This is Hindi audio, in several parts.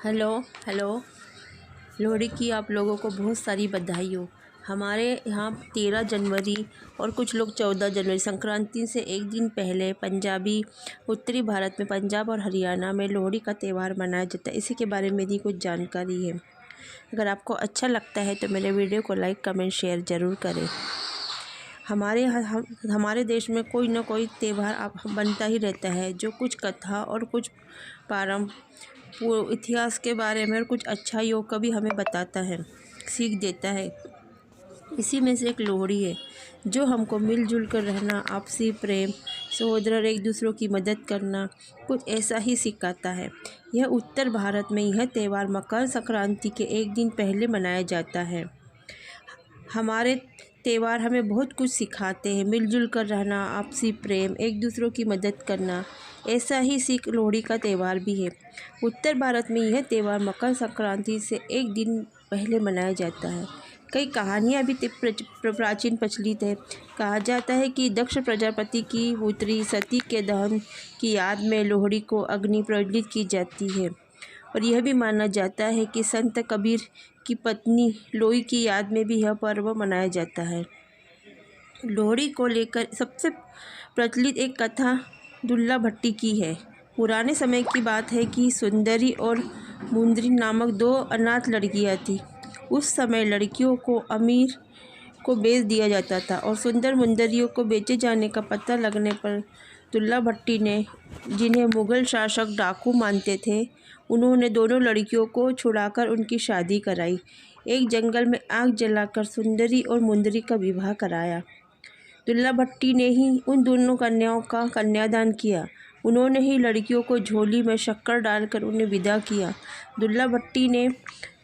Hello hello. लोहड़ी की आप लोगों को बहुत सारी बधाई हो। हमारे यहाँ 13 जनवरी और कुछ लोग 14 जनवरी संक्रांति से एक दिन पहले पंजाबी उत्तरी भारत में पंजाब और हरियाणा में लोहड़ी का त्यौहार मनाया जाता है। इसी के बारे में मेरी कुछ जानकारी है। अगर आपको अच्छा लगता है तो मेरे वीडियो को लाइक कमेंट शेयर ज़रूर करें। हमारे देश में कोई ना कोई त्यौहार बनता ही रहता है जो कुछ कथा और कुछ इतिहास के बारे में और कुछ अच्छाइयों का भी हमें बताता है, सीख देता है। इसी में से एक लोहड़ी है जो हमको मिलजुल कर रहना, आपसी प्रेम, सहोदर एक दूसरों की मदद करना, कुछ ऐसा ही सिखाता है। यह उत्तर भारत में यह त्यौहार मकर संक्रांति के एक दिन पहले मनाया जाता है। हमारे त्यौहार हमें बहुत कुछ सिखाते हैं, मिलजुल कर रहना, आपसी प्रेम, एक दूसरों की मदद करना। ऐसा ही सीख लोहड़ी का त्यौहार भी है। उत्तर भारत में यह त्यौहार मकर संक्रांति से एक दिन पहले मनाया जाता है। कई कहानियाँ भी प्राचीन प्रचलित है। कहा जाता है कि दक्ष प्रजापति की पुत्री सती के दहन की याद में लोहड़ी को अग्नि प्रज्वलित की जाती है। और यह भी माना जाता है कि संत कबीर की पत्नी लोई की याद में भी यह पर्व मनाया जाता है। लोहड़ी को लेकर सबसे प्रचलित एक कथा दुल्ला भट्टी की है। पुराने समय की बात है कि सुंदरी और मुंदरी नामक दो अनाथ लड़कियां थीं। उस समय लड़कियों को अमीर को बेच दिया जाता था और सुंदर मुंदरियों को बेचे जाने का पता लगने पर दुल्ला भट्टी ने, जिन्हें मुग़ल शासक डाकू मानते थे, उन्होंने दोनों लड़कियों को छुड़ाकर उनकी शादी कराई। एक जंगल में आग जलाकर सुंदरी और मुंदरी का विवाह कराया। दुल्ला भट्टी ने ही उन दोनों कन्याओं का कन्यादान किया। उन्होंने ही लड़कियों को झोली में शक्कर डालकर उन्हें विदा किया। दुल्ला भट्टी ने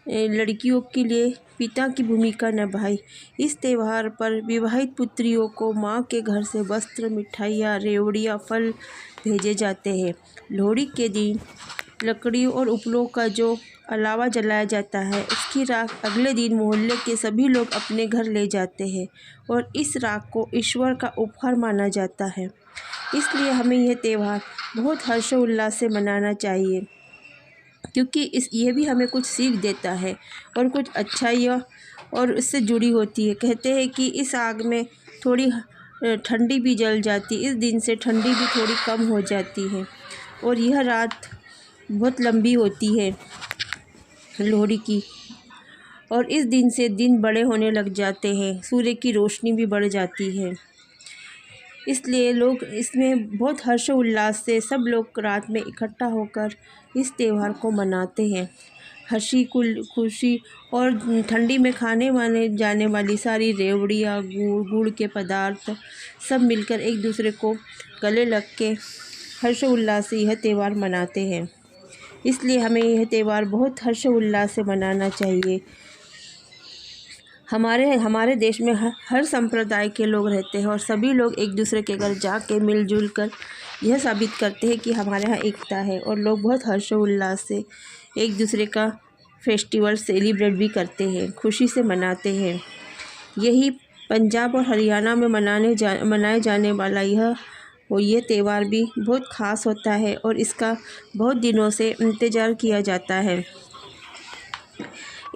लड़कियों के लिए पिता की भूमिका निभाई। इस त्यौहार पर विवाहित पुत्रियों को माँ के घर से वस्त्र, मिठाइयाँ, रेवड़ियाँ, फल भेजे जाते हैं। लोहड़ी के दिन लकड़ियों और उपलों का जो अलावा जलाया जाता है, उसकी राख अगले दिन मोहल्ले के सभी लोग अपने घर ले जाते हैं और इस राख को ईश्वर का उपहार माना जाता है। इसलिए हमें यह त्यौहार बहुत हर्षोल्लास से मनाना चाहिए, क्योंकि ये भी हमें कुछ सीख देता है और कुछ अच्छाइयाँ और इससे जुड़ी होती है। कहते हैं कि इस आग में थोड़ी ठंडी भी जल जाती, इस दिन से ठंडी भी थोड़ी कम हो जाती है और यह रात बहुत लंबी होती है लोहड़ी की। और इस दिन से दिन बड़े होने लग जाते हैं, सूर्य की रोशनी भी बढ़ जाती है। इसलिए लोग इसमें बहुत हर्षोल्लास से सब लोग रात में इकट्ठा होकर इस त्यौहार को मनाते हैं। हंसी खुशी और ठंडी में खाने वाने जाने वाली सारी रेवड़ियाँ, गुड़ के पदार्थ सब मिलकर एक दूसरे को गले लग के हर्षोल्लास से यह त्यौहार मनाते हैं। इसलिए हमें यह त्यौहार बहुत हर्षोल्लास से मनाना चाहिए। हमारे देश में हर संप्रदाय के लोग रहते हैं और सभी लोग एक दूसरे के घर जाके मिलजुल कर यह साबित करते हैं कि हमारे यहाँ एकता है और लोग बहुत हर्षोल्लास से एक दूसरे का फेस्टिवल सेलिब्रेट भी करते हैं, खुशी से मनाते हैं। यही पंजाब और हरियाणा में मनाए जाने वाला यह त्यौहार भी बहुत ख़ास होता है और इसका बहुत दिनों से इंतज़ार किया जाता है।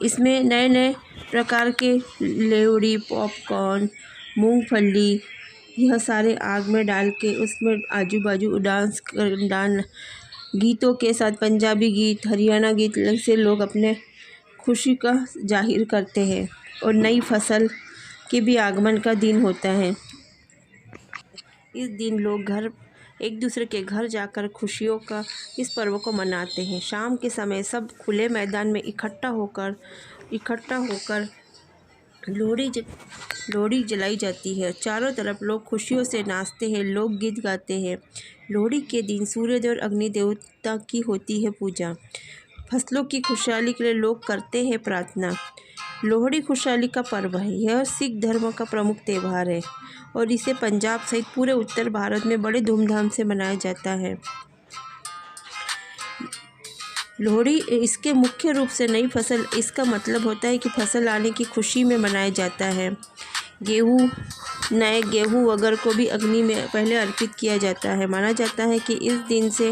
इसमें नए नए प्रकार के लेवड़ी, पॉपकॉर्न, मूंगफली, यह सारे आग में डाल के उसमें आजू बाजू डांस गीतों के साथ, पंजाबी गीत, हरियाणा गीत से लोग अपने खुशी का जाहिर करते हैं। और नई फसल के भी आगमन का दिन होता है। इस दिन लोग एक दूसरे के घर जाकर खुशियों का इस पर्व को मनाते हैं। शाम के समय सब खुले मैदान में इकट्ठा होकर लोहड़ी जलाई जाती है। चारों तरफ लोग खुशियों से नाचते हैं, लोकगीत गाते हैं। लोहड़ी के दिन सूर्यदेव और अग्नि देवता की होती है पूजा। फसलों की खुशहाली के लिए लोग करते हैं प्रार्थना। लोहड़ी खुशहाली का पर्व है। यह सिख धर्म का प्रमुख त्यौहार है और इसे पंजाब सहित पूरे उत्तर भारत में बड़े धूमधाम से मनाया जाता है। लोहड़ी इसके मुख्य रूप से नई फसल, इसका मतलब होता है कि फसल आने की खुशी में मनाया जाता है। नए गेहूँ वगैरह को भी अग्नि में पहले अर्पित किया जाता है। माना जाता है कि इस दिन से